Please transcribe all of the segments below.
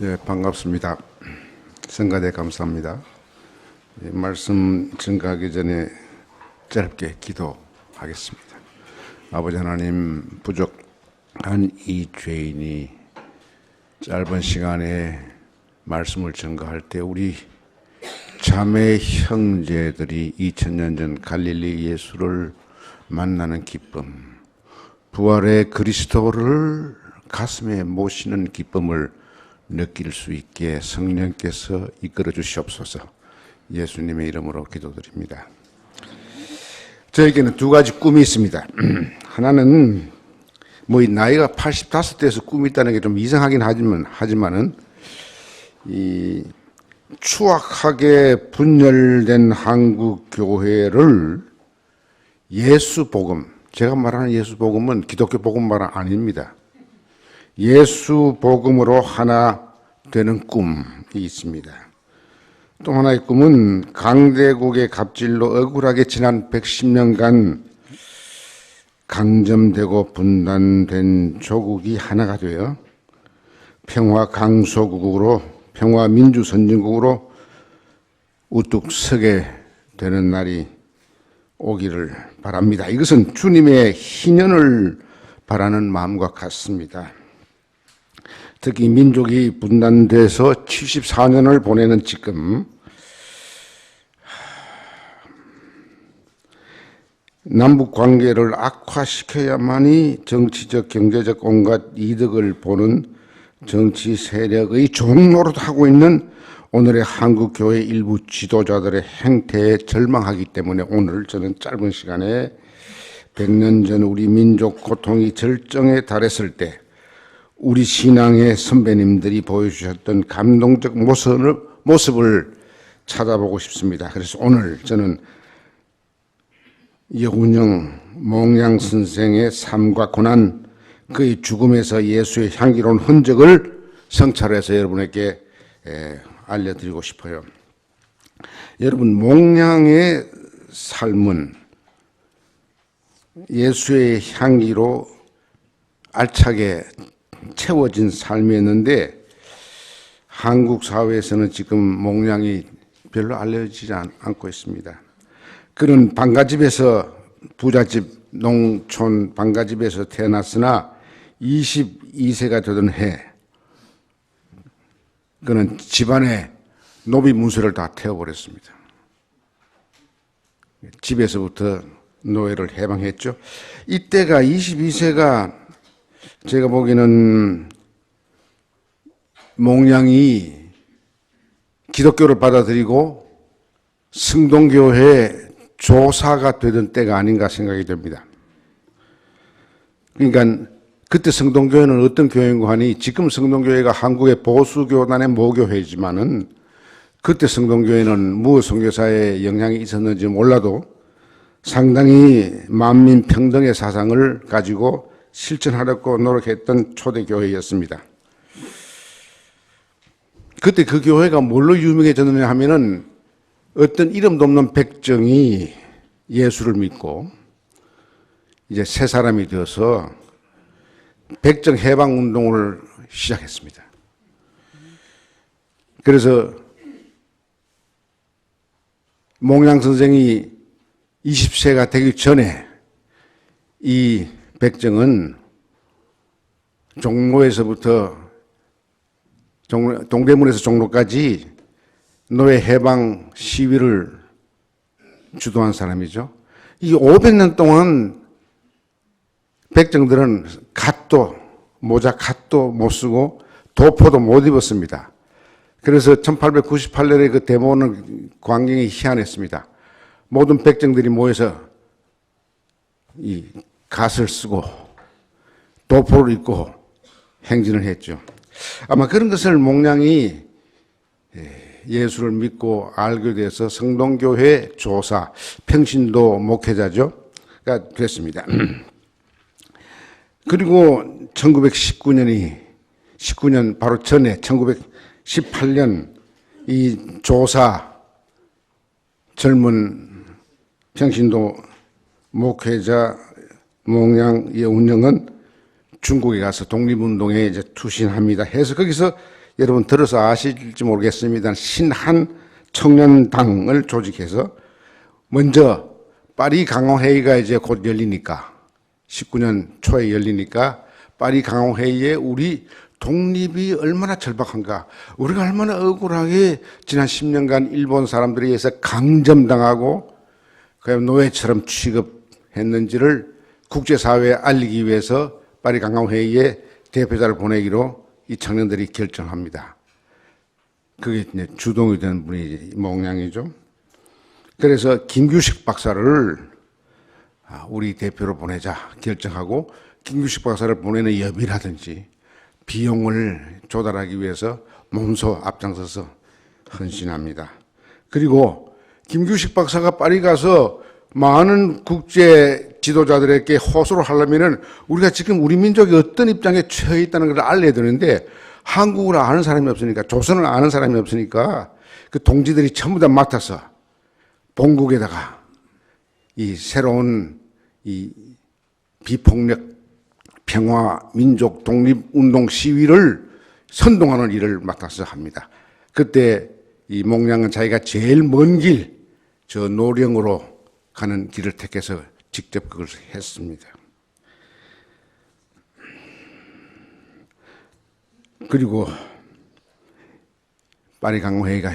네, 반갑습니다. 성가대 감사합니다. 말씀 증가하기 전에 짧게 기도하겠습니다. 아버지 하나님, 부족한 이 죄인이 짧은 시간에 말씀을 증거할 때 우리 자매 형제들이 2000년 전 갈릴리 예수를 만나는 기쁨, 부활의 그리스도를 가슴에 모시는 기쁨을 느낄 수 있게 성령께서 이끌어 주시옵소서. 예수님의 이름으로 기도드립니다. 저에게는 두 가지 꿈이 있습니다. 하나는 이 나이가 85대에서 꿈이 있다는 게 좀 이상하긴 하지만은 이 추악하게 분열된 한국 교회를 예수 복음, 제가 말하는 예수 복음은 기독교 복음 말 아닙니다. 예수 복음으로 하나 되는 꿈이 있습니다. 또 하나의 꿈은 강대국의 갑질로 억울하게 지난 110년간 강점되고 분단된 조국이 하나가 되어 평화 강소국으로, 평화 민주 선진국으로 우뚝 서게 되는 날이 오기를 바랍니다. 이것은 주님의 희년을 바라는 마음과 같습니다. 특히 민족이 분단돼서 74년을 보내는 지금 남북 관계를 악화시켜야만이 정치적, 경제적 온갖 이득을 보는 정치 세력의 종노릇하고 있는 오늘의 한국 교회 일부 지도자들의 행태에 절망하기 때문에 오늘 저는 짧은 시간에 100년 전 우리 민족 고통이 절정에 달했을 때 우리 신앙의 선배님들이 보여주셨던 감동적 모습을 찾아보고 싶습니다. 그래서 오늘 저는 여운형 몽양 선생의 삶과 고난, 그의 죽음에서 예수의 향기로운 흔적을 성찰해서 여러분에게 알려드리고 싶어요. 여러분, 몽양의 삶은 예수의 향기로 알차게 채워진 삶이었는데 한국 사회에서는 지금 몽양이 별로 알려지지 않고 있습니다. 그런 방가집에서, 부잣집 농촌 방가집에서 태어났으나 22세가 되던 해 그는 집안에 노비 문서를 다 태워버렸습니다. 집에서부터 노예를 해방했죠. 이때가 22세가 제가 보기에는 몽양이 기독교를 받아들이고 성동교회 조사가 되던 때가 아닌가 생각이 됩니다. 그러니까 그때 성동교회는 어떤 교회인고 하니 지금 성동교회가 한국의 보수교단의 모교회지만은 그때 성동교회는 무엇 선교사의 영향이 있었는지 몰라도 상당히 만민 평등의 사상을 가지고 실천하려고 노력했던 초대교회였습니다. 그때 그 교회가 뭘로 유명해졌느냐 하면은 어떤 이름도 없는 백정이 예수를 믿고 이제 새 사람이 되어서 백정 해방 운동을 시작했습니다. 그래서 몽양 선생이 20세가 되기 전에 이 백정은 종로에서부터 동대문에서 종로까지 노예 해방 시위를 주도한 사람이죠. 이 500년 동안 백정들은 모자 갓도 못 쓰고 도포도 못 입었습니다. 그래서 1898년에 그 데모는 광경이 희한했습니다. 모든 백정들이 모여서 이 갓을 쓰고 도포를 입고 행진을 했죠. 아마 그런 것을 몽양이 예수를 믿고 알게 돼서 성동교회 조사, 평신도 목회자가 됐습니다. 그리고 1919년 바로 전에 1918년 이 조사 젊은 평신도 목회자 몽양 여운형은 중국에 가서 독립운동에 이제 투신합니다. 해서 거기서 여러분 들어서 아실지 모르겠습니다. 신한 청년당을 조직해서 먼저 파리 강화회의가 이제 곧 열리니까 19년 초에 열리니까 파리 강화회의에 우리 독립이 얼마나 절박한가, 우리가 얼마나 억울하게 지난 10년간 일본 사람들에 의해서 강점당하고 그냥 노예처럼 취급했는지를 국제사회에 알리기 위해서 파리 강화회의에 대표자를 보내기로 이 청년들이 결정합니다. 그게 이제 주동이 되는 분이 몽냥이죠. 그래서 김규식 박사를 우리 대표로 보내자 결정하고 김규식 박사를 보내는 여비라든지 비용을 조달하기 위해서 몸소 앞장서서 헌신합니다. 그리고 김규식 박사가 파리 가서 많은 국제 지도자들에게 호소를 하려면은 우리가 지금 우리 민족이 어떤 입장에 처해 있다는 걸 알려야 되는데 한국을 아는 사람이 없으니까, 조선을 아는 사람이 없으니까 그 동지들이 전부 다 맡아서 본국에다가 이 새로운 이 비폭력 평화 민족 독립운동 시위를 선동하는 일을 맡아서 합니다. 그때 이 몽냥은 자기가 제일 먼 길, 저 노령으로 가는 길을 택해서 직접 그걸 했습니다. 그리고 파리 강화회의가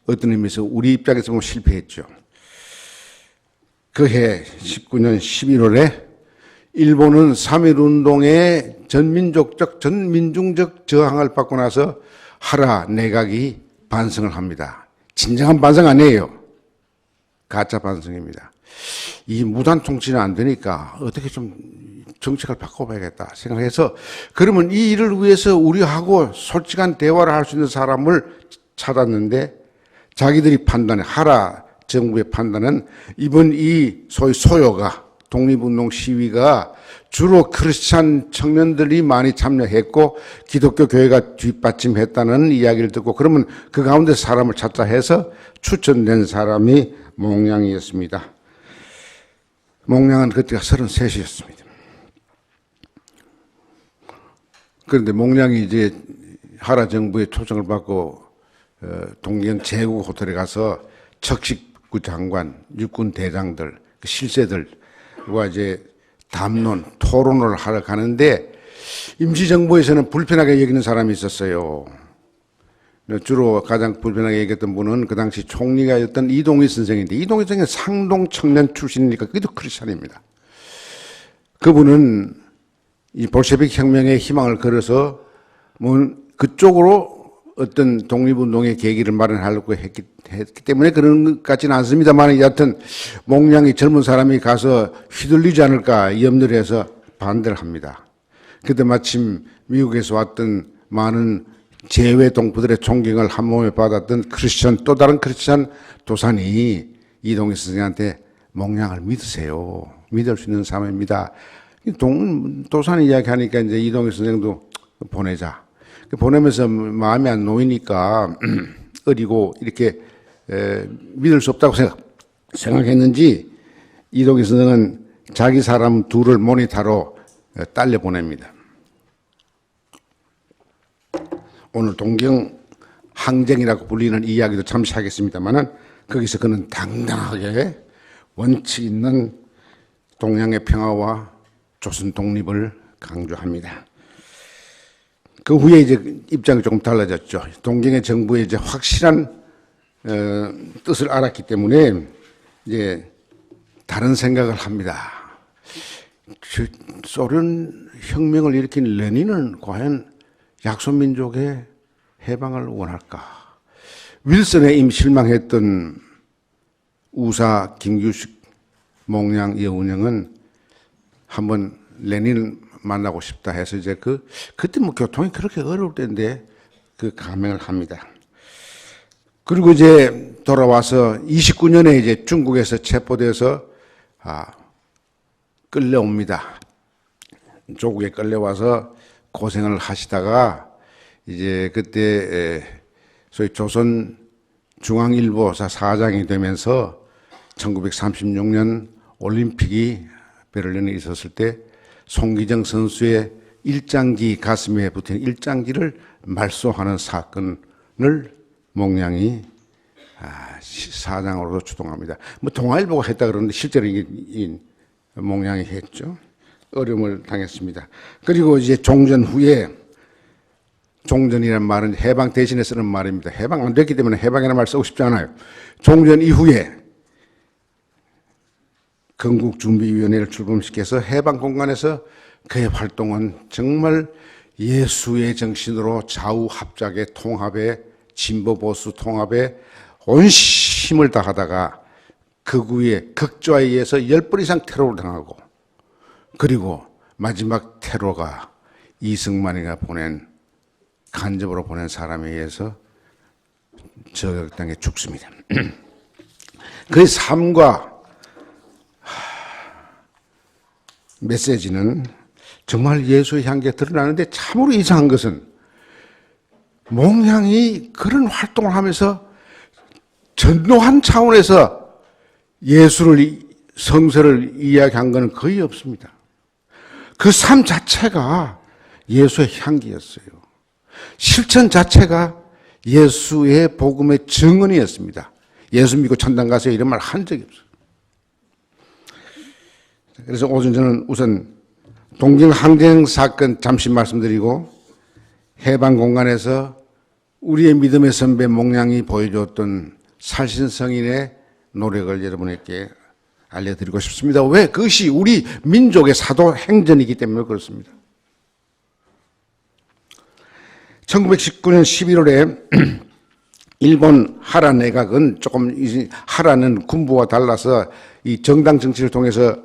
어떤 의미에서 우리 입장에서 보면 실패했죠. 그해 19년 11월에 일본은 3.1운동의 전민족적, 전민중적 저항을 받고 나서 하라 내각이 반성을 합니다. 진정한 반성 아니에요. 가짜 반성입니다. 이 무단 통치는 안 되니까 어떻게 좀 정책을 바꿔봐야겠다 생각해서, 그러면 이 일을 위해서 우리하고 솔직한 대화를 할 수 있는 사람을 찾았는데, 자기들이 판단해, 하라 정부의 판단은 이번 이 소위 소요가 독립운동 시위가 주로 크리스찬 청년들이 많이 참여했고 기독교 교회가 뒷받침했다는 이야기를 듣고, 그러면 그 가운데 사람을 찾자 해서 추천된 사람이 몽냥이었습니다. 몽냥은 그때가 33이었습니다. 그런데 몽냥이 이제 하라 정부의 초청을 받고 동경 제국 호텔에 가서 척식부 장관, 육군 대장들, 실세들과 이제 담론, 토론을 하러 가는데 임시정부에서는 불편하게 여기는 사람이 있었어요. 주로 가장 불편하게 얘기했던 분은 그 당시 총리가였던 이동희 선생인데, 이동희 선생은 상동 청년 출신이니까 그도 크리스찬입니다. 그분은 이 볼셰빅 혁명의 희망을 걸어서 뭐 그쪽으로 어떤 독립운동의 계기를 마련하려고 했기 때문에 그런 것 같지는 않습니다만, 여하튼 몽냥이 젊은 사람이 가서 휘둘리지 않을까 염려를 해서 반대를 합니다. 그때 마침 미국에서 왔던 많은 재외 동포들의 존경을 한 몸에 받았던 크리스천, 또 다른 크리스천 도산이 이동희 선생한테 몽냥을 믿으세요. 믿을 수 있는 사람입니다. 도산 이야기하니까 이제 이동희 선생도 보내자. 보내면서 마음이 안 놓이니까 어리고 이렇게 믿을 수 없다고 생각했는지 이동희 선생은 자기 사람 둘을 모니터로 딸려 보냅니다. 오늘 동경 항쟁이라고 불리는 이야기도 잠시 하겠습니다만은, 거기서 그는 당당하게 원칙 있는 동양의 평화와 조선 독립을 강조합니다. 그 후에 이제 입장이 조금 달라졌죠. 동경의 정부에 이제 확실한 뜻을 알았기 때문에 이제 다른 생각을 합니다. 소련 혁명을 일으킨 레닌은 과연 약소민족의 해방을 원할까? 윌슨에 이미 실망했던 우사, 김규식, 몽냥, 여운형은 한번 레닌을 만나고 싶다 해서 이제 그때 뭐 교통이 그렇게 어려울 때인데 그 감행을 합니다. 그리고 이제 돌아와서 29년에 이제 중국에서 체포돼서 끌려옵니다. 조국에 끌려와서 고생을 하시다가 이제 그때 소위 조선 중앙일보사 사장이 되면서 1936년 올림픽이 베를린에 있었을 때 송기정 선수의 일장기, 가슴에 붙은 일장기를 말소하는 사건을 몽양이 사장으로도 주동합니다. 뭐 동아일보가 했다 그러는데 실제로 이 몽양이 했죠. 어려움을 당했습니다. 그리고 이제 종전 후에, 종전이라는 말은 해방 대신에 쓰는 말입니다. 해방 안 됐기 때문에 해방이라는 말 쓰고 싶지 않아요. 종전 이후에 건국준비위원회를 출범시켜서 해방 공간에서 그의 활동은 정말 예수의 정신으로 좌우 합작의 통합에, 진보 보수 통합에 온 힘을 다하다가 극우의 극좌에 의해서 10번 이상 테러를 당하고, 그리고 마지막 테러가 이승만이가 간접으로 보낸 사람에 의해서 저격당해 죽습니다. 그의 삶과 메시지는 정말 예수의 향기가 드러나는데, 참으로 이상한 것은 몽양이 그런 활동을 하면서 전도한 차원에서 예수를, 성서를 이야기한 것은 거의 없습니다. 그 삶 자체가 예수의 향기였어요. 실천 자체가 예수의 복음의 증언이었습니다. 예수 믿고 천당 가세요 이런 말 한 적이 없어요. 그래서 오늘 저는 우선 동경 항쟁 사건 잠시 말씀드리고, 해방 공간에서 우리의 믿음의 선배 몽양이 보여줬던 살신성인의 노력을 여러분에게 알려드리고 싶습니다. 왜? 그것이 우리 민족의 사도 행전이기 때문에 그렇습니다. 1919년 11월에 일본 하라 내각은, 조금 하라는 군부와 달라서 이 정당 정치를 통해서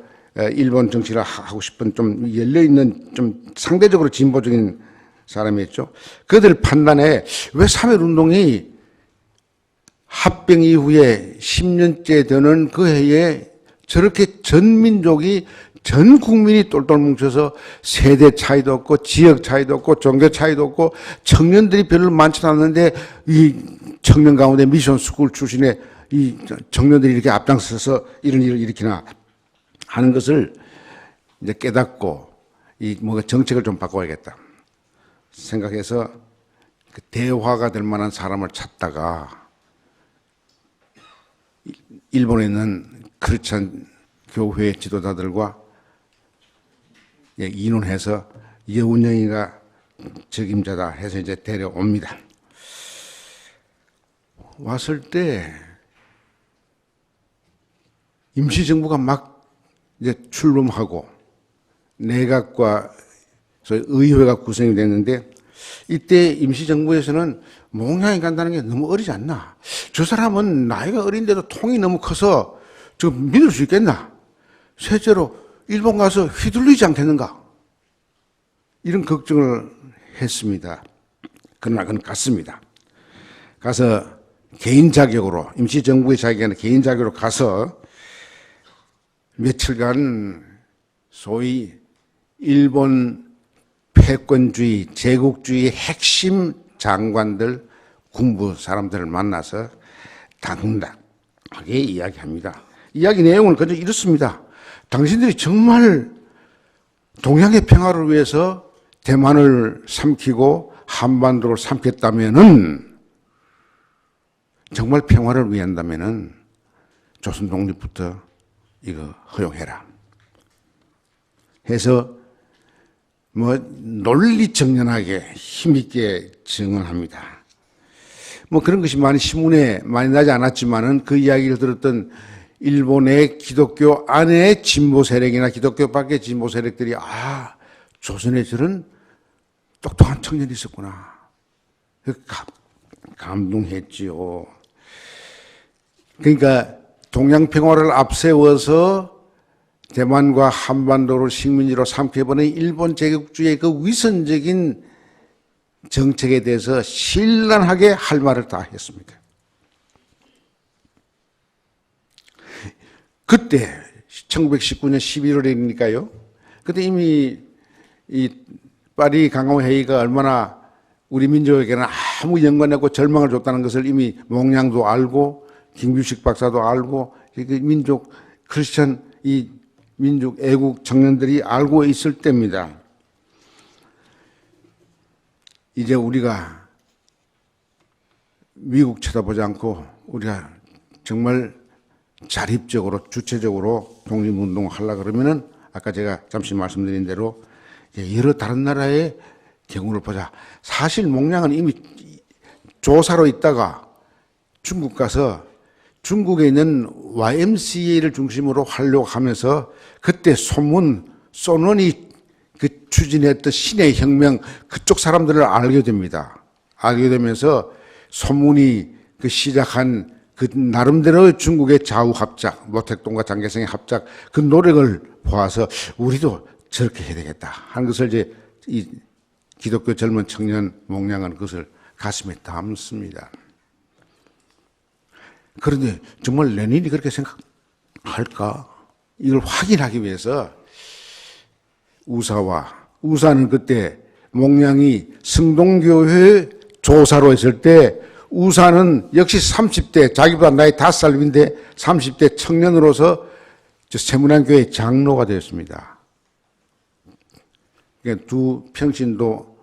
일본 정치를 하고 싶은 좀 열려있는, 좀 상대적으로 진보적인 사람이었죠. 그들 판단에 왜 3.1 운동이 합병 이후에 10년째 되는 그 해에 저렇게 전 민족이, 전 국민이 똘똘 뭉쳐서 세대 차이도 없고 지역 차이도 없고 종교 차이도 없고 청년들이 별로 많지 않았는데, 이 청년 가운데 미션 스쿨 출신의 이 청년들이 이렇게 앞장서서 이런 일을 일으키나 하는 것을 이제 깨닫고, 이 뭔가 정책을 좀 바꿔야겠다 생각해서 그 대화가 될 만한 사람을 찾다가 일본에 있는 크리스찬 교회 지도자들과 의논해서 여운영이가 적임자다 해서 이제 데려옵니다. 왔을 때 임시정부가 막 이제 출범하고 내각과 의회가 구성이 됐는데, 이때 임시정부에서는 몽양이 간다는 게 너무 어리지 않나? 저 사람은 나이가 어린데도 통이 너무 커서 저 믿을 수 있겠나? 실제로 일본 가서 휘둘리지 않겠는가? 이런 걱정을 했습니다. 그러나 그는 갔습니다. 가서 개인 자격으로, 임시정부의 자격이 아니라 개인 자격으로 가서 며칠간 소위 일본 패권주의, 제국주의 핵심 장관들, 군부 사람들을 만나서 당당하게 이야기합니다. 이야기 내용은 그저 이렇습니다. 당신들이 정말 동양의 평화를 위해서 대만을 삼키고 한반도를 삼켰다면은, 정말 평화를 위한다면은 조선 독립부터 이거 허용해라 해서 뭐 논리정연하게 힘있게 증언합니다. 뭐 그런 것이 많이 신문에 많이 나지 않았지만은 그 이야기를 들었던 일본의 기독교 안에 진보 세력이나 기독교 밖의 진보 세력들이, 조선에 저런 똑똑한 청년이 있었구나. 감동했지요. 그러니까 동양평화를 앞세워서 대만과 한반도를 식민지로 삼켜버린 일본 제국주의의 그 위선적인 정책에 대해서 신랄하게 할 말을 다 했습니다. 그때 1919년 11월이니까요. 그때 이미 이 파리 강화 회의가 얼마나 우리 민족에게는 아무 연관 없고 절망을 줬다는 것을 이미 몽양도 알고 김규식 박사도 알고 민족 크리스천 이 민족 애국 청년들이 알고 있을 때입니다. 이제 우리가 미국 쳐다보지 않고 우리가 정말 자립적으로 주체적으로 독립운동을 하려고 그러면은 아까 제가 잠시 말씀드린 대로 여러 다른 나라의 경우를 보자. 사실 몽량은 이미 조사로 있다가 중국 가서 중국에 있는 YMCA를 중심으로 하려고 하면서 그때 소문 소논이 그 추진했던 신의 혁명 그쪽 사람들을 알게 됩니다. 알게 되면서 소문이 그 시작한 그 나름대로 중국의 좌우 합작, 모택동과 장개성의 합작 그 노력을 보아서 우리도 저렇게 해야 되겠다 하는 것을 이제 이 기독교 젊은 청년 몽량은 그것을 가슴에 담습니다. 그런데 정말 레닌이 그렇게 생각할까? 이걸 확인하기 위해서 우사는 그때 몽량이 성동교회 조사로 했을 때 우사는 역시 30대, 자기보다 나이 5살 위인데 30대 청년으로서 세문안교회 장로가 되었습니다. 그러니까 두 평신도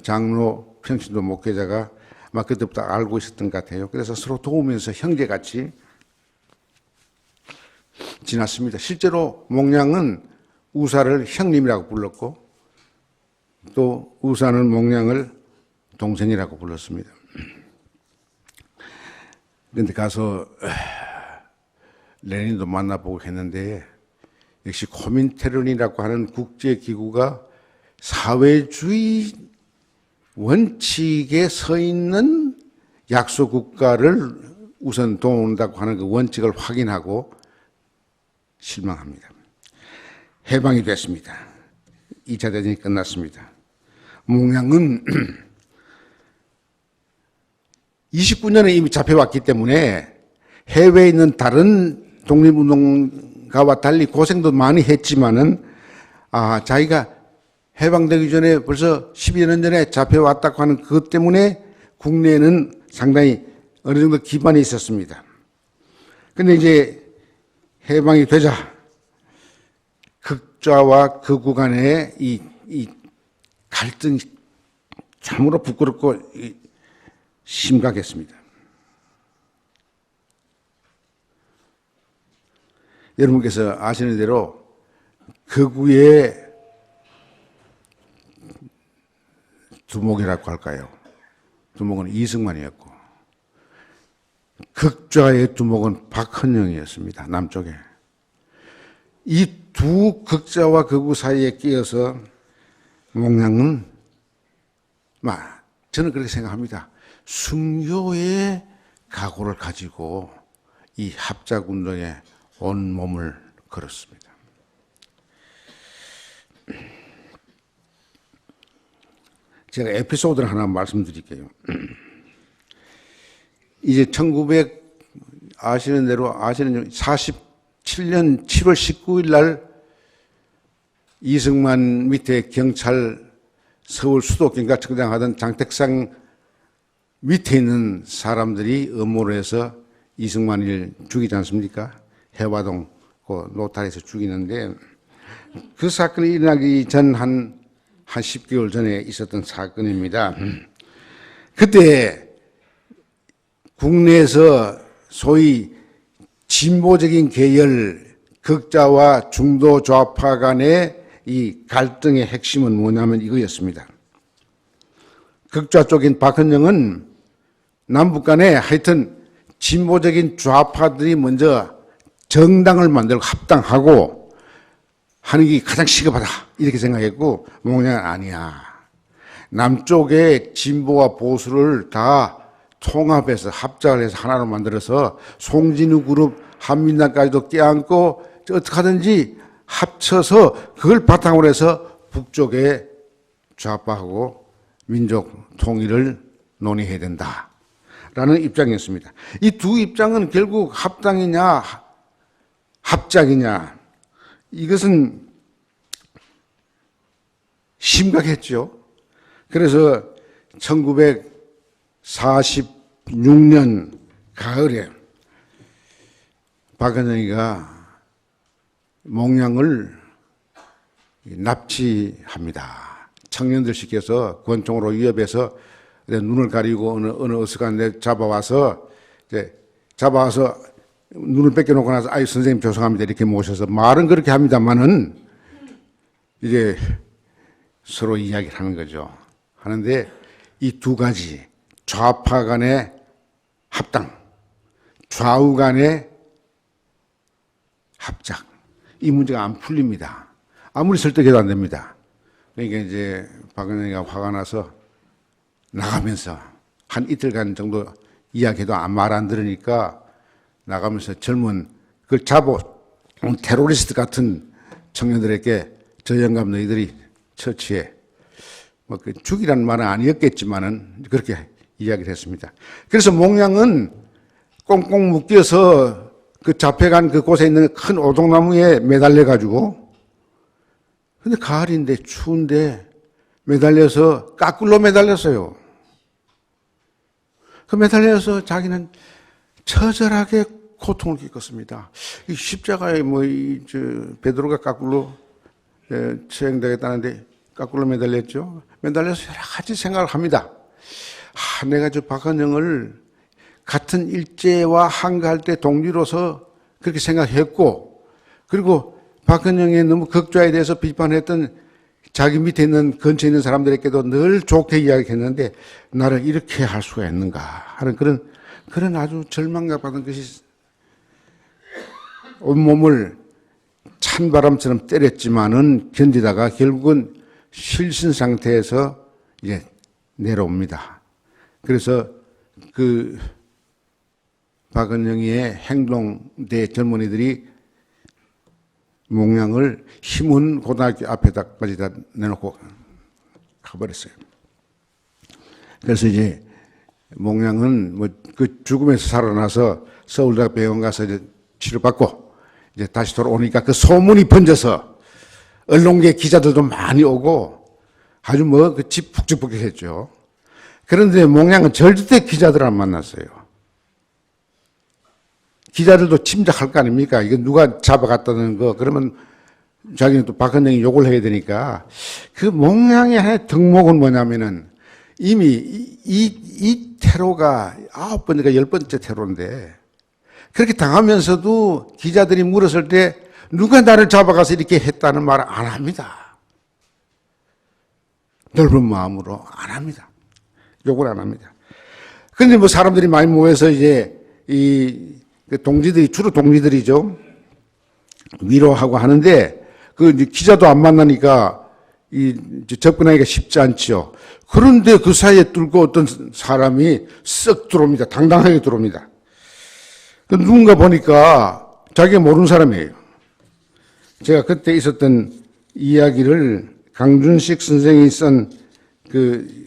장로, 평신도 목회자가 아마 그때부터 알고 있었던 것 같아요. 그래서 서로 도우면서 형제같이 지났습니다. 실제로 몽량은 우사를 형님이라고 불렀고 또 우사는 몽량을 동생이라고 불렀습니다. 그런데 가서 레닌도 만나보고 했는데 역시 코민테른이라고 하는 국제기구가 사회주의 원칙에 서 있는 약소국가를 우선 도운다고 하는 그 원칙을 확인하고 실망합니다. 해방이 됐습니다. 2차 대전이 끝났습니다. 몽량은 29년에 이미 잡혀왔기 때문에 해외에 있는 다른 독립운동가와 달리 고생도 많이 했지만은 자기가 해방되기 전에 벌써 12여 년 전에 잡혀왔다고 하는 그것 때문에 국내에는 상당히 어느 정도 기반이 있었습니다. 근데 이제 해방이 되자 극좌와 극우 간의 이 갈등이 참으로 부끄럽고 심각했습니다. 여러분께서 아시는 대로 극우의 두목이라고 할까요? 두목은 이승만이었고 극좌의 두목은 박헌영이었습니다. 남쪽에. 이 두 극좌와 극우 사이에 끼어서 몽량은 저는 그렇게 생각합니다. 순교의 각오를 가지고 이 합작운동에 온 몸을 걸었습니다. 제가 에피소드를 하나 말씀드릴게요. 이제 47년 7월 19일 날 이승만 밑에 경찰 서울 수도경찰청장 하던 장택상 밑에 있는 사람들이 음모를 해서 이승만을 죽이지 않습니까? 해화동 그 노탈에서 죽이는데 그 사건이 일어나기 전 한 10개월 전에 있었던 사건입니다. 그때 국내에서 소위 진보적인 계열 극좌와 중도 좌파 간의 이 갈등의 핵심은 뭐냐면 이거였습니다. 극좌 쪽인 박헌영은 남북 간에 하여튼 진보적인 좌파들이 먼저 정당을 만들고 합당하고 하는 게 가장 시급하다 이렇게 생각했고 몽량은 아니야. 남쪽의 진보와 보수를 다 통합해서 합작을 해서 하나로 만들어서 송진우 그룹 한민당까지도 껴안고 어떻게 하든지 합쳐서 그걸 바탕으로 해서 북쪽의 좌파하고 민족 통일을 논의해야 된다라는 입장이었습니다. 이 두 입장은 결국 합당이냐 합작이냐 이것은 심각했죠. 그래서 1946년 가을에 박헌영이가 몽량을 납치합니다. 청년들 시켜서 권총으로 위협해서 눈을 가리고 어느 어스간 데 잡아와서 눈을 뺏겨놓고 나서 아유 선생님 죄송합니다 이렇게 모셔서 말은 그렇게 합니다만은 이제 서로 이야기를 하는 거죠. 하는데 이 두 가지 좌파 간의 합당, 좌우 간의 합작 이 문제가 안 풀립니다. 아무리 설득해도 안 됩니다. 그러니까 이제 박은영이가 화가 나서 나가면서 한 이틀간 정도 이야기해도 말 안 들으니까 나가면서 젊은 그 자보 테러리스트 같은 청년들에게 저 영감 너희들이 처치해 뭐 그 죽이라는 말은 아니었겠지만은 그렇게 이야기를 했습니다. 그래서 몽양은 꽁꽁 묶여서 그 잡혀간 그곳에 있는 큰 오동나무에 매달려 가지고 근데 가을인데 추운데 매달려서 까꿀로 매달렸어요. 그 매달려서 자기는 처절하게 고통을 겪었습니다. 이 십자가에 베드로가 까꿀로 처형되겠다는데 까꿀로 매달렸죠. 매달려서 여러 가지 생각을 합니다. 내가 저 박헌영을 같은 일제와 한가할 때 동지로서 그렇게 생각했고, 그리고 박헌영의 너무 극좌에 대해서 비판했던 자기 밑에 있는 근처에 있는 사람들에게도 늘 좋게 이야기했는데 나를 이렇게 할 수가 있는가 하는 그런 아주 절망감받은 것이 온몸을 찬바람처럼 때렸지만은 견디다가 결국은 실신 상태에서 이제 내려옵니다. 그래서 그 박헌영의 행동대 젊은이들이 몽양을 희문 고등학교 앞에다까지 다 내놓고 가버렸어요. 그래서 이제 몽양은 그 죽음에서 살아나서 서울대학 병원 가서 이제 치료받고 이제 다시 돌아오니까 그 소문이 번져서 언론계 기자들도 많이 오고 아주 그 집 북적북적했죠. 그런데 몽양은 절대 기자들 안 만났어요. 기자들도 짐작할 거 아닙니까? 이거 누가 잡아갔다는 거, 그러면 자기는 또 박헌영이 욕을 해야 되니까. 그 몽양의 하나의 덕목은 뭐냐면은 이미 이 테러가 9번인가 10번째 테러인데 그렇게 당하면서도 기자들이 물었을 때 누가 나를 잡아가서 이렇게 했다는 말을 안 합니다. 넓은 마음으로 안 합니다. 욕을 안 합니다. 그런데 사람들이 많이 모여서 이제 그 동지들이, 주로 동지들이죠. 위로하고 하는데, 이제 기자도 안 만나니까, 접근하기가 쉽지 않죠. 그런데 그 사이에 뚫고 어떤 사람이 쓱 들어옵니다. 당당하게 들어옵니다. 누군가 보니까 자기가 모르는 사람이에요. 제가 그때 있었던 이야기를 강준식 선생이 쓴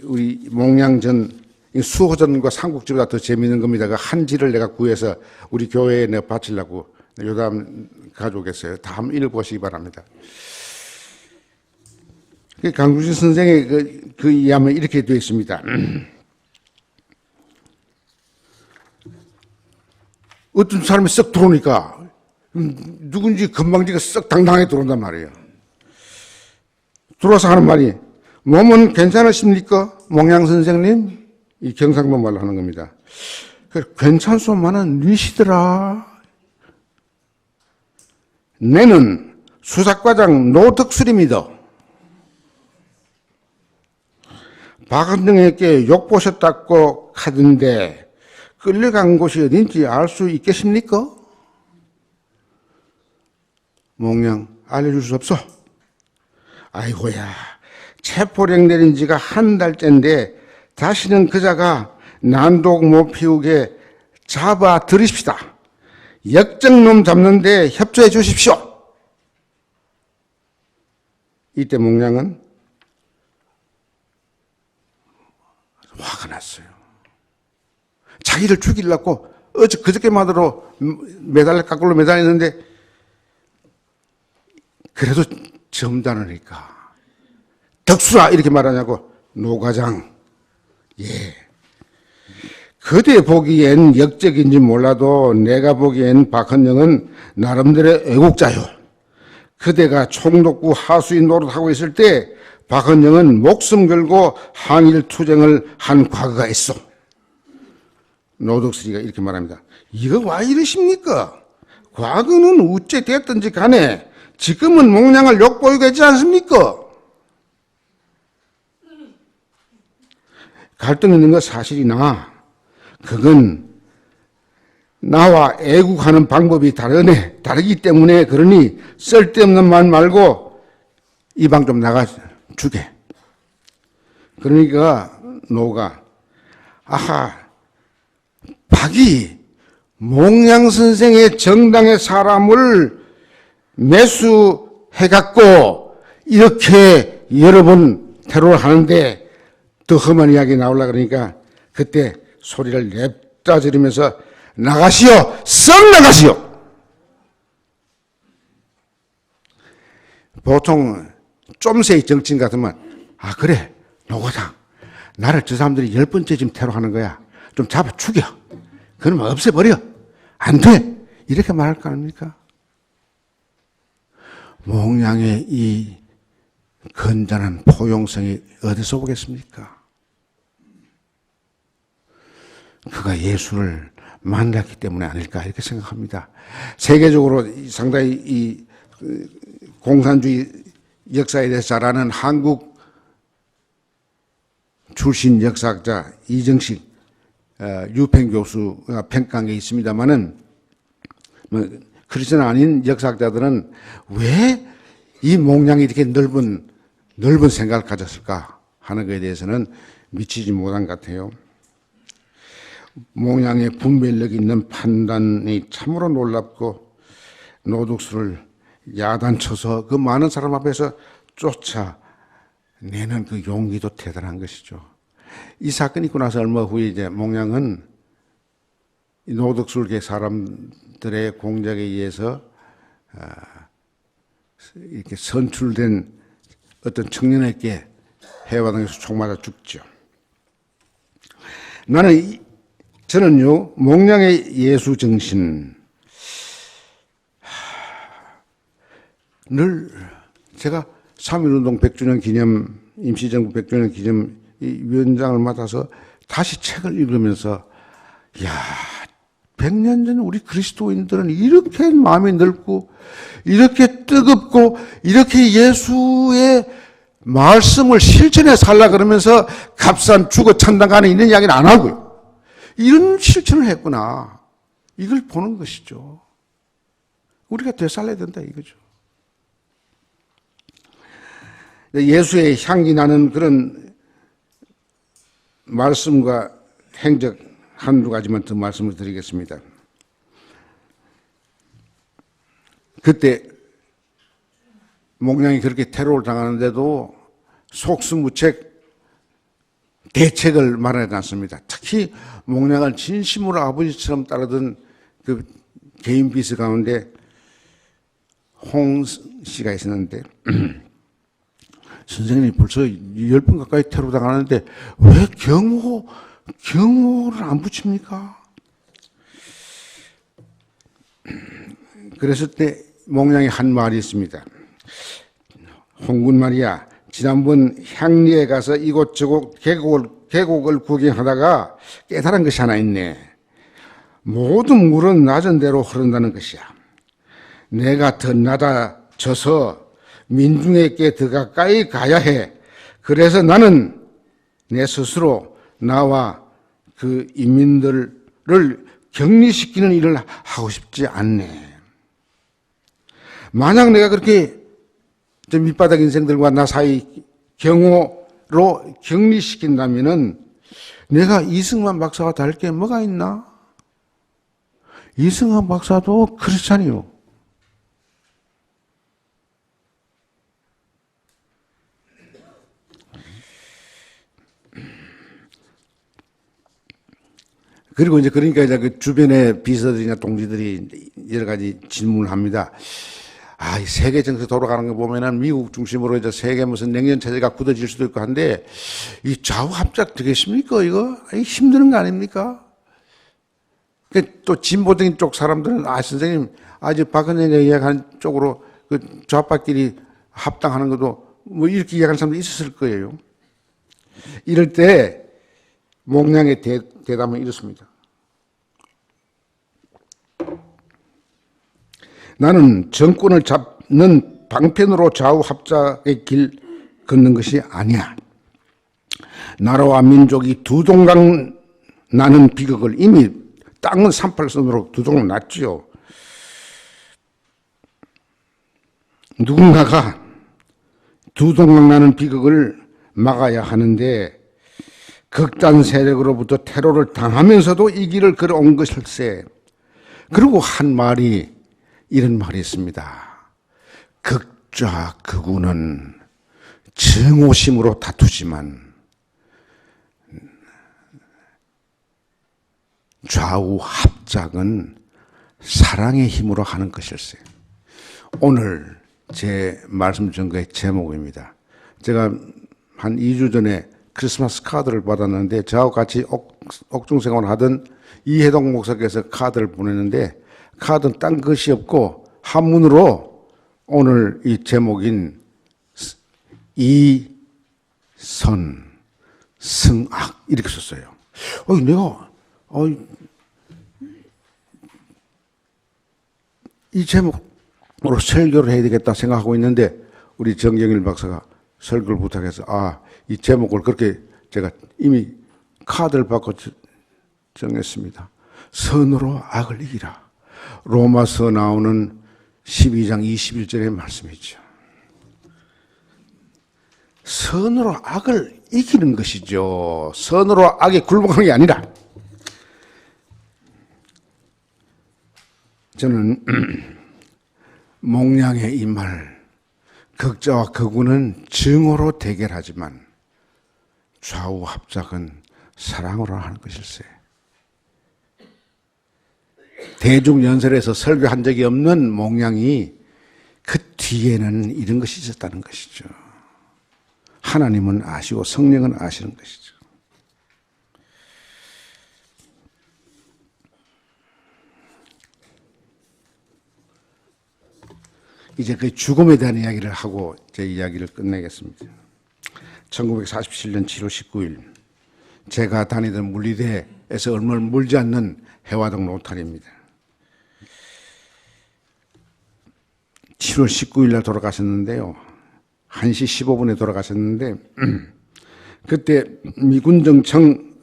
우리 몽양전 수호전과 삼국지보다 더 재미있는 겁니다. 그 한지를 내가 구해서 우리 교회에 내가 바치려고 요담 가져오겠어요. 다 한번 읽어보시기 바랍니다. 강준식 선생의 그 이야기하면 이렇게 되어 있습니다. 어떤 사람이 쓱 들어오니까 누군지 건방지가 쓱 당당하게 들어온단 말이에요. 들어와서 하는 말이 몸은 괜찮으십니까? 몽양 선생님? 이 경상도 말로 하는 겁니다. 괜찮소만은 니시더라. 내는 수사과장 노덕술입니다. 박헌영에게 욕보셨다고 하던데 끌려간 곳이 어딘지 알 수 있겠습니까? 몽양 알려줄 수 없어. 아이고야, 체포령 내린 지가 한 달째인데 다시는 그자가 난독 못 피우게 잡아 들이십시다. 역적놈 잡는데 협조해 주십시오. 이때 몽양은 화가 났어요. 자기를 죽이려고 그저께만으로 거꾸로 매달렸는데 그래도 점잖으니까 덕수라 이렇게 말하냐고. 노과장, 예, 그대 보기엔 역적인지 몰라도 내가 보기엔 박헌영은 나름대로 애국자요. 그대가 총독부 하수인 노릇하고 있을 때 박헌영은 목숨 걸고 항일 투쟁을 한 과거가 있어. 노덕슬이가 이렇게 말합니다. 이거 왜 이러십니까? 과거는 어째 됐든지 간에 지금은 몽냥을 욕보이고 있지 않습니까? 갈등 있는 거 사실이나 그건 나와 애국하는 방법이 다르기 때문에 그러니 쓸데없는 말 말고 이 방 좀 나가주게. 그러니까 노가 아하 박이 몽냥 선생의 정당의 사람을 매수해갖고 이렇게 여러 번 테러를 하는데 더 험한 이야기 나오려고 그러니까 그때 소리를 냅다 지르면서 나가시오! 썩 나가시오! 보통 쫌새의 정치인 같으면 아 그래 노고장 나를 저 사람들이 10번째 지금 테러하는 거야. 좀 잡아 죽여. 그러면 없애버려. 안 돼. 이렇게 말할 거 아닙니까? 몽냥의 이 건전한 포용성이 어디서 오겠습니까? 그가 예수를 만났기 때문에 아닐까 이렇게 생각합니다. 세계적으로 상당히 이 공산주의 역사에 대해서 잘 아는 한국 출신 역사학자 이정식 유펜 교수가 평가한 게 있습니다만은 크리스천 아닌 역사학자들은 왜 이 몽냥이 이렇게 넓은 생각을 가졌을까 하는 것에 대해서는 미치지 못한 것 같아요. 몽냥의 분별력 있는 판단이 참으로 놀랍고 노덕수를 야단쳐서 그 많은 사람 앞에서 쫓아내는 그 용기도 대단한 것이죠. 이 사건이 있고 나서 얼마 후에 이제 몽냥은 노덕술계 사람들의 공작에 의해서 이렇게 선출된 어떤 청년에게 해화당에서 총 맞아 죽죠. 저는요, 몽냥의 예수 정신, 늘 제가 3.1운동 100주년 기념, 임시정부 100주년 기념 이 위원장을 맡아서 다시 책을 읽으면서, 야 100년 전 우리 그리스도인들은 이렇게 마음이 넓고, 이렇게 뜨겁고, 이렇게 예수의 말씀을 실천해 살라 그러면서 값싼 죽어 천당 안에 있는 이야기는 안 하고요. 이런 실천을 했구나. 이걸 보는 것이죠. 우리가 되살려야 된다 이거죠. 예수의 향기 나는 그런 말씀과 행적 한두 가지만 더 말씀을 드리겠습니다. 그때 몽냥이 그렇게 테러를 당하는데도 속수무책 대책을 마련해 놨습니다. 특히 몽냥을 진심으로 아버지처럼 따르던 그 개인 비서 가운데 홍 씨가 있었는데 선생님이 벌써 10번 가까이 테러 당하는데 왜 경호를 안 붙입니까? 그랬을 때 몽냥이 한 말이 있습니다. 홍군 말이야, 지난번 향리에 가서 이곳저곳 계곡을 구경하다가 깨달은 것이 하나 있네. 모든 물은 낮은 대로 흐른다는 것이야. 내가 더 낮아져서 민중에게 더 가까이 가야 해. 그래서 나는 내 스스로 나와 그 인민들을 격리시키는 일을 하고 싶지 않네. 만약 내가 그렇게 밑바닥 인생들과 나 사이 경호로 격리시킨다면은 내가 이승만 박사와 다를 게 뭐가 있나? 이승만 박사도 크리스찬이요. 그리고 이제 그러니까 이제 그 주변의 비서들이나 동지들이 여러 가지 질문을 합니다. 아, 이 세계 정세 돌아가는 거 보면은 미국 중심으로 이제 세계 무슨 냉전 체제가 굳어질 수도 있고 한데 이 좌우 합작 되겠습니까? 이거 힘드는 거 아닙니까? 또 진보적인 쪽 사람들은 아 선생님 아직 박근혜가 이야기한 쪽으로 그 좌파끼리 합당하는 것도 뭐 이렇게 이야기하는 사람도 있었을 거예요. 이럴 때 목량의 대담은 이렇습니다. 나는 정권을 잡는 방편으로 좌우 합작의 길 걷는 것이 아니야. 나라와 민족이 두동강 나는 비극을 이미 땅은 38선으로 두동강 났지요. 누군가가 두동강 나는 비극을 막아야 하는데 극단 세력으로부터 테러를 당하면서도 이 길을 걸어온 것일세. 그리고 한 말이 이런 말이 있습니다. 극좌 극우는 증오심으로 다투지만 좌우 합작은 사랑의 힘으로 하는 것일세. 오늘 제 말씀 전거의 제목입니다. 제가 한 2주 전에 크리스마스 카드를 받았는데 저하고 같이 옥중생활을 하던 이해동 목사께서 카드를 보냈는데 카드는 딴 것이 없고 한문으로 오늘 이 제목인 이선 승악 이렇게 썼어요. 내가 이 제목으로 설교를 해야 되겠다 생각하고 있는데 우리 정경일 박사가 설교를 부탁해서 이 제목을 그렇게 제가 이미 카드를 받고 정했습니다. 선으로 악을 이기라. 로마서 나오는 12장 21절의 말씀이죠. 선으로 악을 이기는 것이죠. 선으로 악에 굴복하는 게 아니라. 저는 목량의 이 말, 극자와 극우는 증오로 대결하지만 좌우 합작은 사랑으로 하는 것일세. 대중연설에서 설교한 적이 없는 목량이 그 뒤에는 이런 것이 있었다는 것이죠. 하나님은 아시고 성령은 아시는 것이죠. 이제 그 죽음에 대한 이야기를 하고 제 이야기를 끝내겠습니다. 1947년 7월 19일 제가 다니던 물리대에서 얼마 멀지 않는 해화동 로타리입니다. 7월 19일 날 돌아가셨는데요. 1시 15분에 돌아가셨는데 그때 미군정청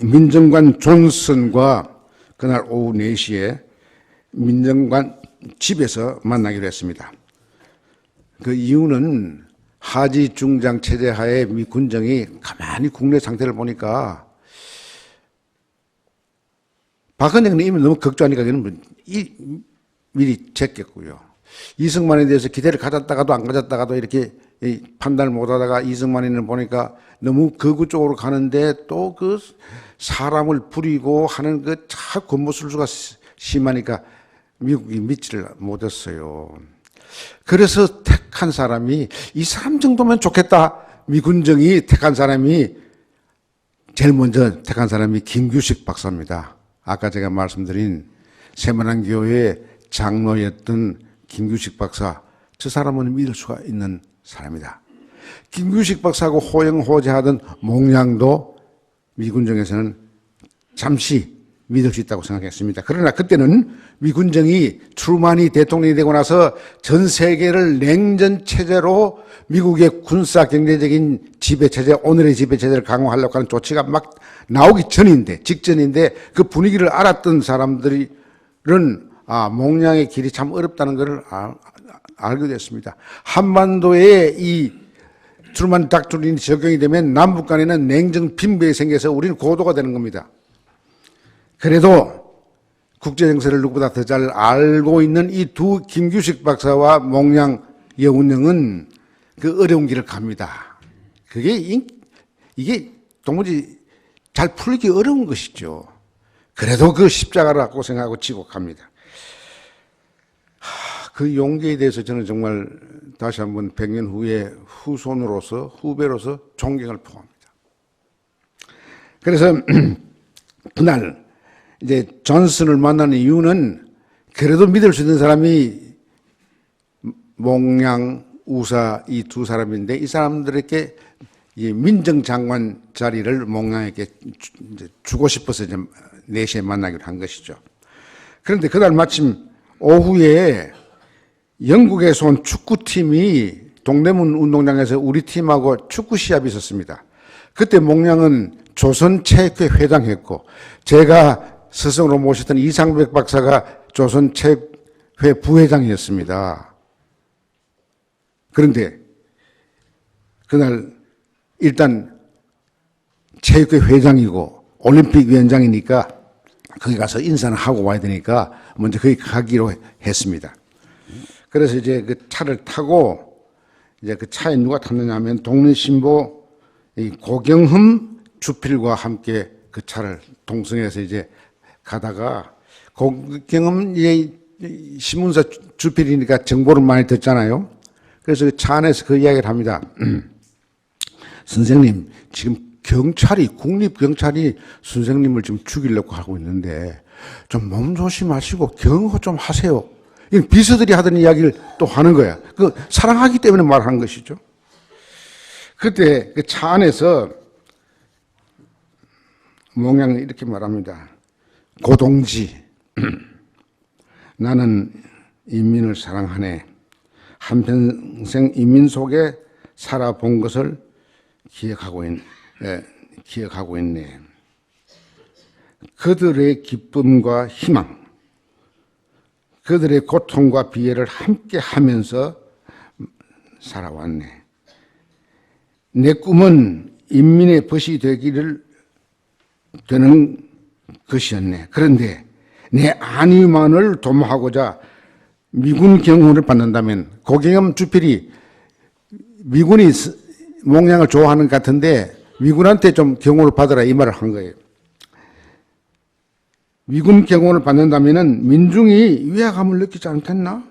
민정관 존슨과 그날 오후 4시에 민정관 집에서 만나기로 했습니다. 그 이유는 하지 중장 체제 하에 미 군정이 가만히 국내 상태를 보니까 박헌영은 이미 너무 걱정하니까 미리 제꼈고요. 이승만에 대해서 기대를 가졌다가도 안 가졌다가도 이렇게 판단을 못하다가 이승만이는 보니까 너무 극우 쪽으로 가는데 또 그 사람을 부리고 하는 그 참 권모술수가 심하니까 미국이 믿지를 못했어요. 그래서 택한 사람이 이 사람 정도면 좋겠다. 미군정이 택한 사람이 제일 먼저 택한 사람이 김규식 박사입니다. 아까 제가 말씀드린 세만한교회 장로였던 김규식 박사. 저 사람은 믿을 수가 있는 사람이다. 김규식 박사하고 호영호재하던 목량도 미군정에서는 잠시 믿을 수 있다고 생각했습니다. 그러나 그때는 미군정이 트루만이 대통령이 되고 나서 전 세계를 냉전 체제로 미국의 군사 경제적인 지배 체제, 오늘의 지배 체제를 강화하려고 하는 조치가 막 나오기 직전인데 그 분위기를 알았던 사람들은 목량의 길이 참 어렵다는 것을 알게 됐습니다. 한반도에 이 트루만 닥트린이 적용이 되면 남북 간에는 냉전 빈부에 생겨서 우리는 고도가 되는 겁니다. 그래도 국제정세를 누구보다 더 잘 알고 있는 이 두 김규식 박사와 목량 여운영은 그 어려운 길을 갑니다. 이게 도무지 잘 풀기 어려운 것이죠. 그래도 그 십자가를 갖고 생각하고 지고 갑니다. 그 용기에 대해서 저는 정말 다시 한번 100년 후에 후배로서 존경을 표합니다. 그래서 그날 이제 존슨을 만나는 이유는 그래도 믿을 수 있는 사람이 목량 우사 이 두 사람인데 이 사람들에게 이 민정장관 자리를 몽양에게 주고 싶어서 이제 4시에 만나기로 한 것이죠. 그런데 그날 마침 오후에 영국에서 온 축구팀이 동대문 운동장에서 우리 팀하고 축구 시합이 있었습니다. 그때 몽양은 조선체육회 회장했고 제가 스승으로 모셨던 이상백 박사가 조선체육회 부회장이었습니다. 그런데 그날 일단 체육회 회장이고 올림픽 위원장이니까 거기 가서 인사는 하고 와야 되니까 먼저 거기 가기로 했습니다. 그래서 이제 그 차를 타고 이제 그 차에 누가 탔느냐 하면 동래신보 고경흠 주필과 함께 그 차를 동승해서 이제 가다가 고경흠 신문사 주필이니까 정보를 많이 듣잖아요. 그래서 그 차 안에서 그 이야기를 합니다. 선생님, 지금 국립경찰이 선생님을 지금 죽이려고 하고 있는데 좀 몸 조심하시고 경호 좀 하세요. 비서들이 하던 이야기를 또 하는 거야. 그 사랑하기 때문에 말한 것이죠. 그때 그 차 안에서 몽양은 이렇게 말합니다. 고동지, 나는 인민을 사랑하네. 한평생 인민 속에 살아본 것을 기억하고 있네. 그들의 기쁨과 희망, 그들의 고통과 비애를 함께 하면서 살아왔네. 내 꿈은 인민의 벗이 되는 것이었네. 그런데 내 안위만을 도모하고자 미군 경호를 받는다면 고경흠 주필이 미군이 몽양을 좋아하는 것 같은데 미군한테 좀 경호를 받으라 이 말을 한 거예요. 미군 경호를 받는다면 민중이 위화감을 느끼지 않겠나?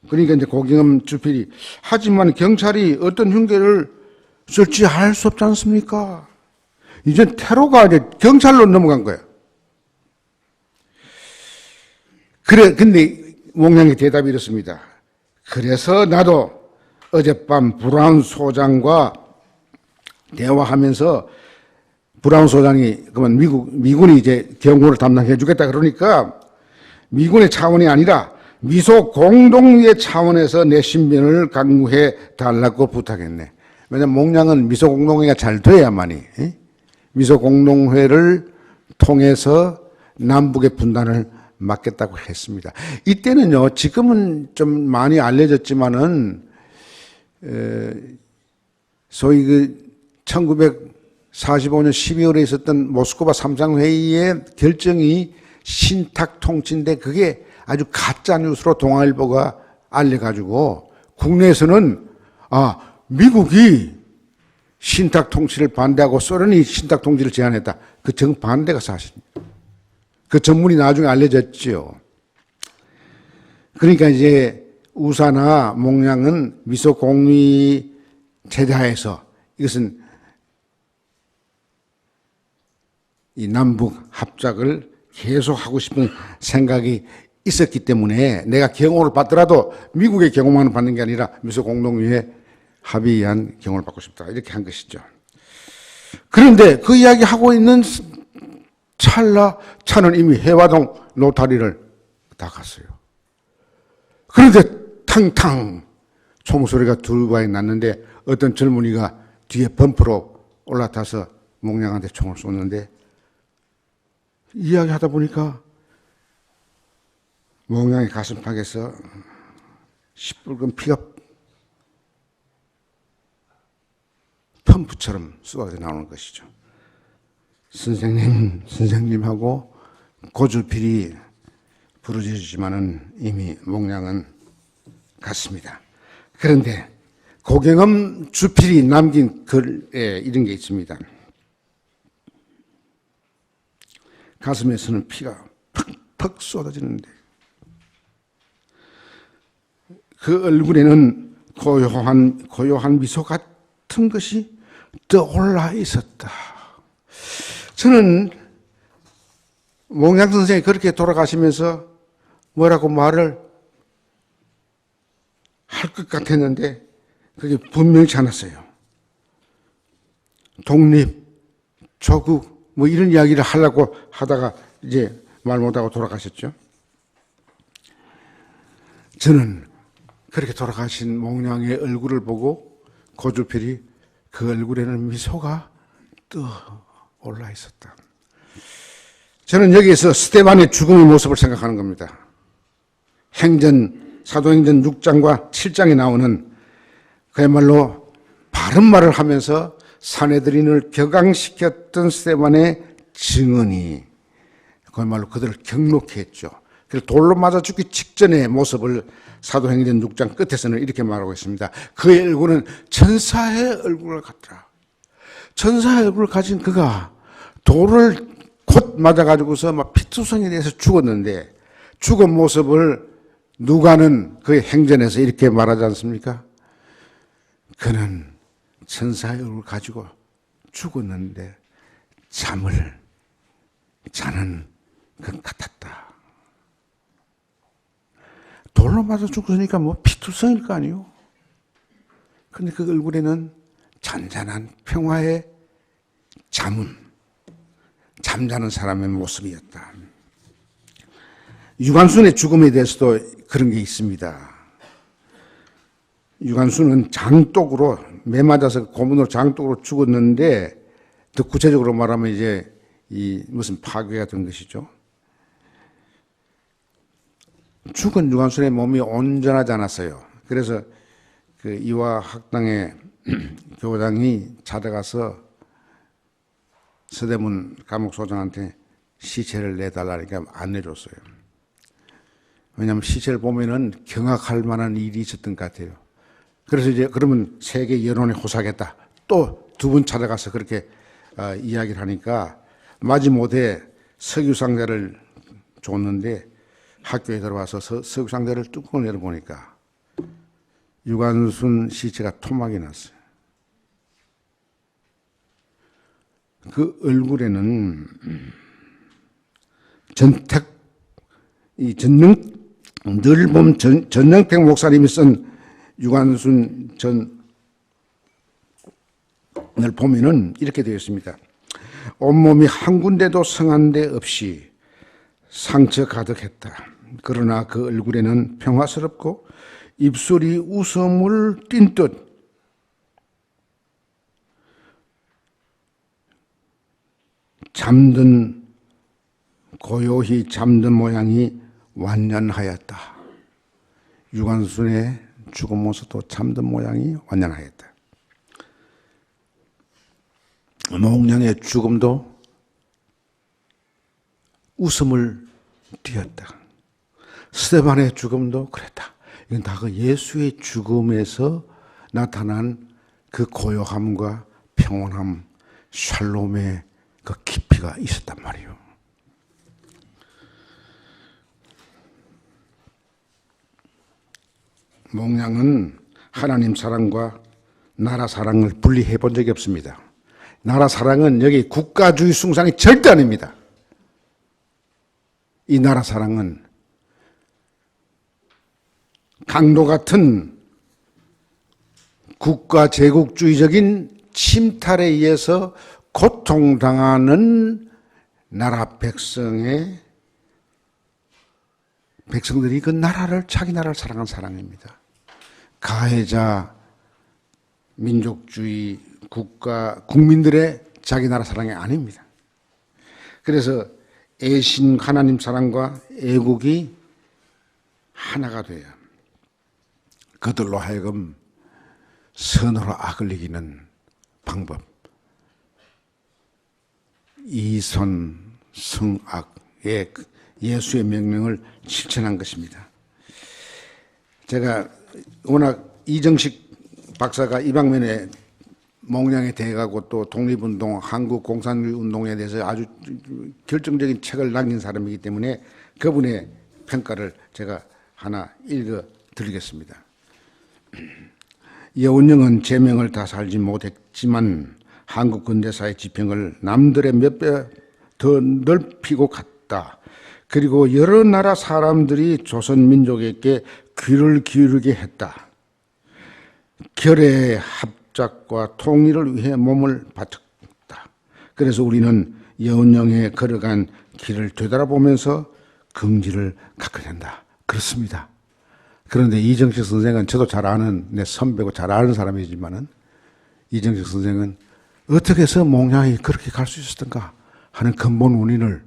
그러니까 이제 고경흠 주필이 하지만 경찰이 어떤 흉계를 쓸지 알 수 없지 않습니까? 이제 테러가 이제 경찰로 넘어간 거예요. 근데 몽양의 대답이 이렇습니다. 그래서 나도 어젯밤 브라운 소장과 대화하면서 브라운 소장이 그러면 미군이 이제 경호를 담당해 주겠다 그러니까 미군의 차원이 아니라 미소 공동의 차원에서 내 신변을 강구해 달라고 부탁했네. 왜냐하면 몽양은 미소 공동회가 잘 돼야만이 미소 공동회를 통해서 남북의 분단을 막겠다고 했습니다. 이때는요, 지금은 좀 많이 알려졌지만은 소위 그 1945년 12월에 있었던 모스크바 3장 회의의 결정이 신탁 통치인데 그게 아주 가짜 뉴스로 동아일보가 알려가지고 국내에서는 미국이 신탁 통치를 반대하고 소련이 신탁 통치를 제안했다. 그 정반대가 사실입니다. 그 전문이 나중에 알려졌지요. 그러니까 이제 우사나 몽양은 미소공의 제자에서 이것은 이 남북 합작을 계속하고 싶은 생각이 있었기 때문에 내가 경호를 받더라도 미국의 경호만 받는 게 아니라 미소공동회에 합의한 경호를 받고 싶다. 이렇게 한 것이죠. 그런데 그 이야기 하고 있는 찰나 차는 이미 해화동 노타리를 다 갔어요. 그런데 탕탕 총소리가 두 방이 났는데 어떤 젊은이가 뒤에 범퍼로 올라타서 몽양한테 총을 쏘는데 이야기하다 보니까 몽양의 가슴팍에서 시뻘건 피가 펌프처럼 쏟아져 나오는 것이죠. 선생님하고 고주필이 부르짖지만은 이미 몽양은 갔습니다. 그런데 고경흠 주필이 남긴 글에 이런 게 있습니다. 가슴에서는 피가 퍽퍽 쏟아지는데 그 얼굴에는 고요한 미소 같은 것이 떠올라 있었다. 저는 몽양 선생이 그렇게 돌아가시면서 뭐라고 말을 할 것 같았는데 그게 분명치 않았어요. 독립, 조국 뭐 이런 이야기를 하려고 하다가 이제 말 못하고 돌아가셨죠. 저는 그렇게 돌아가신 몽냥의 얼굴을 보고 고주필이 그 얼굴에는 미소가 떠 올라 있었다. 저는 여기에서 스데반의 죽음의 모습을 생각하는 겁니다. 사도행전 6장과 7장에 나오는 그야말로 바른 말을 하면서 사내들인을 격앙시켰던 스데반의 증언이 그야말로 그들을 경록해 했죠. 그래서 돌로 맞아 죽기 직전의 모습을 사도행전 6장 끝에서는 이렇게 말하고 있습니다. 그의 얼굴은 천사의 얼굴을 같더라. 천사의 얼굴을 가진 그가 돌을 곧 맞아가지고서 막 피투성이 돼서 죽었는데 죽은 모습을 누가는 그의 행전에서 이렇게 말하지 않습니까? 그는 천사의 얼굴을 가지고 죽었는데 잠을 자는 것 같았다. 돌로 맞아 죽었으니까 뭐 피투성일 거 아니요. 근데 그 얼굴에는 잔잔한 평화의 잠자는 사람의 모습이었다. 유관순의 죽음에 대해서도 그런 게 있습니다. 유관순은 장독으로 매 맞아서 고문으로 장독으로 죽었는데 더 구체적으로 말하면 이제 이 무슨 파괴가 된 것이죠. 죽은 유관순의 몸이 온전하지 않았어요. 그래서 그 이화 학당의 교장이 찾아가서 서대문 감옥소장한테 시체를 내달라니까 안 내줬어요. 왜냐하면 시체를 보면은 경악할 만한 일이 있었던 것 같아요. 그래서 이제 그러면 세계 여론에 호소하겠다. 또 두 번 찾아가서 그렇게 이야기를 하니까 마지못해 석유상자를 줬는데 학교에 들어와서 석유상자를 뚜껑을 열어보니까 유관순 시체가 토막이 났어요. 그 얼굴에는 전영택 목사님이 쓴 유관순 전을 보면은 이렇게 되어 있습니다. 온몸이 한 군데도 성한 데 없이 상처 가득했다. 그러나 그 얼굴에는 평화스럽고 입술이 웃음을 띤 듯 고요히 잠든 모양이 완연하였다. 유관순의 죽은 모습도 잠든 모양이 완연하였다. 몽냥의 죽음도 웃음을 띄었다. 스데반의 죽음도 그랬다. 이건 다 그 예수의 죽음에서 나타난 그 고요함과 평온함, 샬롬의 그 깊이가 있었단 말이에요. 몽냥은 하나님 사랑과 나라 사랑을 분리해 본 적이 없습니다. 나라 사랑은 여기 국가주의 숭상이 절대 아닙니다. 이 나라 사랑은 강도 같은 국가 제국주의적인 침탈에 의해서 고통당하는 나라 백성들이 그 나라를 자기 나라를 사랑한 사랑입니다. 가해자 민족주의 국민들의 자기 나라 사랑이 아닙니다. 그래서 애신 하나님 사랑과 애국이 하나가 돼야 그들로 하여금 선으로 악을 이기는 방법, 이선 성악의 예수의 명령을 실천한 것입니다. 제가 워낙 이정식 박사가 이 방면에 몽냥에 대해가고 또 독립운동, 한국공산주의운동에 대해서 아주 결정적인 책을 남긴 사람이기 때문에 그분의 평가를 제가 하나 읽어드리겠습니다. 여운형은 제명을 다 살지 못했지만 한국 근대사의 지평을 남들의 몇 배 더 넓히고 갔다. 그리고 여러 나라 사람들이 조선 민족에게 귀를 기울이게 했다. 결의 합작과 통일을 위해 몸을 바쳤다. 그래서 우리는 여운령에 걸어간 길을 되돌아보면서 긍지를 갖게 된다. 그렇습니다. 그런데 이정식 선생은 저도 잘 아는 내 선배고 잘 아는 사람이지만은 이정식 선생은 어떻게 해서 몽양이 그렇게 갈 수 있었던가 하는 근본 원인을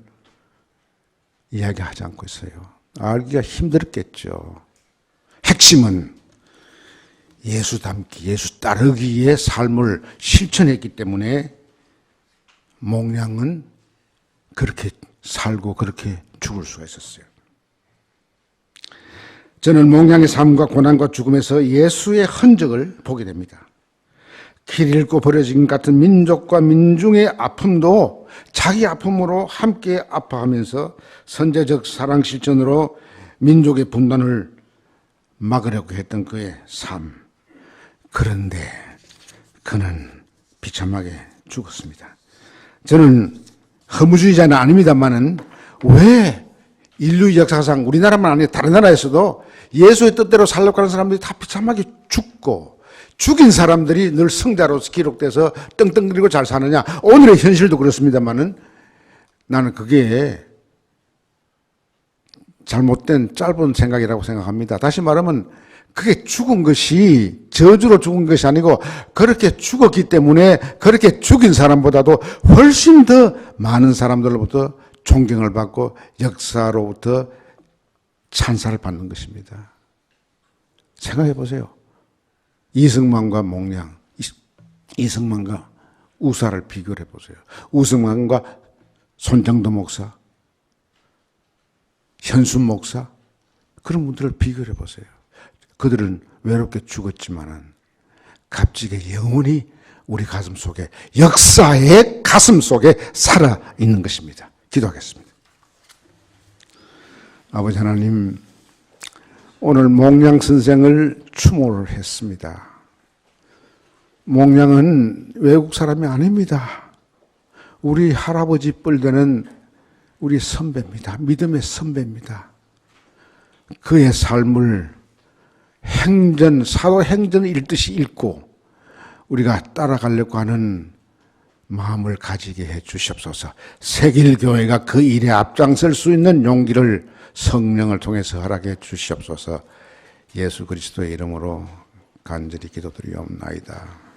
이야기하지 않고 있어요. 알기가 힘들었겠죠. 핵심은 예수 닮기, 예수 따르기의 삶을 실천했기 때문에 몽양은 그렇게 살고 그렇게 죽을 수가 있었어요. 저는 몽양의 삶과 고난과 죽음에서 예수의 흔적을 보게 됩니다. 길 잃고 버려진 같은 민족과 민중의 아픔도 자기 아픔으로 함께 아파하면서 선제적 사랑 실천으로 민족의 분단을 막으려고 했던 그의 삶. 그런데 그는 비참하게 죽었습니다. 저는 허무주의자는 아닙니다만은 왜 인류 역사상 우리나라만 아니라 다른 나라에서도 예수의 뜻대로 살려고 하는 사람들이 다 비참하게 죽고 죽인 사람들이 늘 성자로서 기록돼서 떵떵거리고 잘 사느냐. 오늘의 현실도 그렇습니다만은 나는 그게 잘못된 짧은 생각이라고 생각합니다. 다시 말하면 그게 죽은 것이 저주로 죽은 것이 아니고 그렇게 죽었기 때문에 그렇게 죽인 사람보다도 훨씬 더 많은 사람들로부터 존경을 받고 역사로부터 찬사를 받는 것입니다. 생각해 보세요. 이승만과 몽양, 이승만과 우사를 비교해 보세요. 우승만과 손정도 목사, 현순 목사, 그런 분들을 비교해 보세요. 그들은 외롭게 죽었지만은 값지게 영원히 우리 가슴 속에, 역사의 가슴 속에 살아있는 것입니다. 기도하겠습니다. 아버지 하나님, 오늘 몽양 선생을 추모를 했습니다. 몽양은 외국 사람이 아닙니다. 우리 할아버지 뻘되는 우리 선배입니다. 믿음의 선배입니다. 그의 삶을 사도 행전 읽듯이 읽고 우리가 따라가려고 하는 마음을 가지게 해 주시옵소서. 세길교회가 그 일에 앞장설 수 있는 용기를 성령을 통해서 허락해 주시옵소서. 예수 그리스도의 이름으로 간절히 기도드리옵나이다.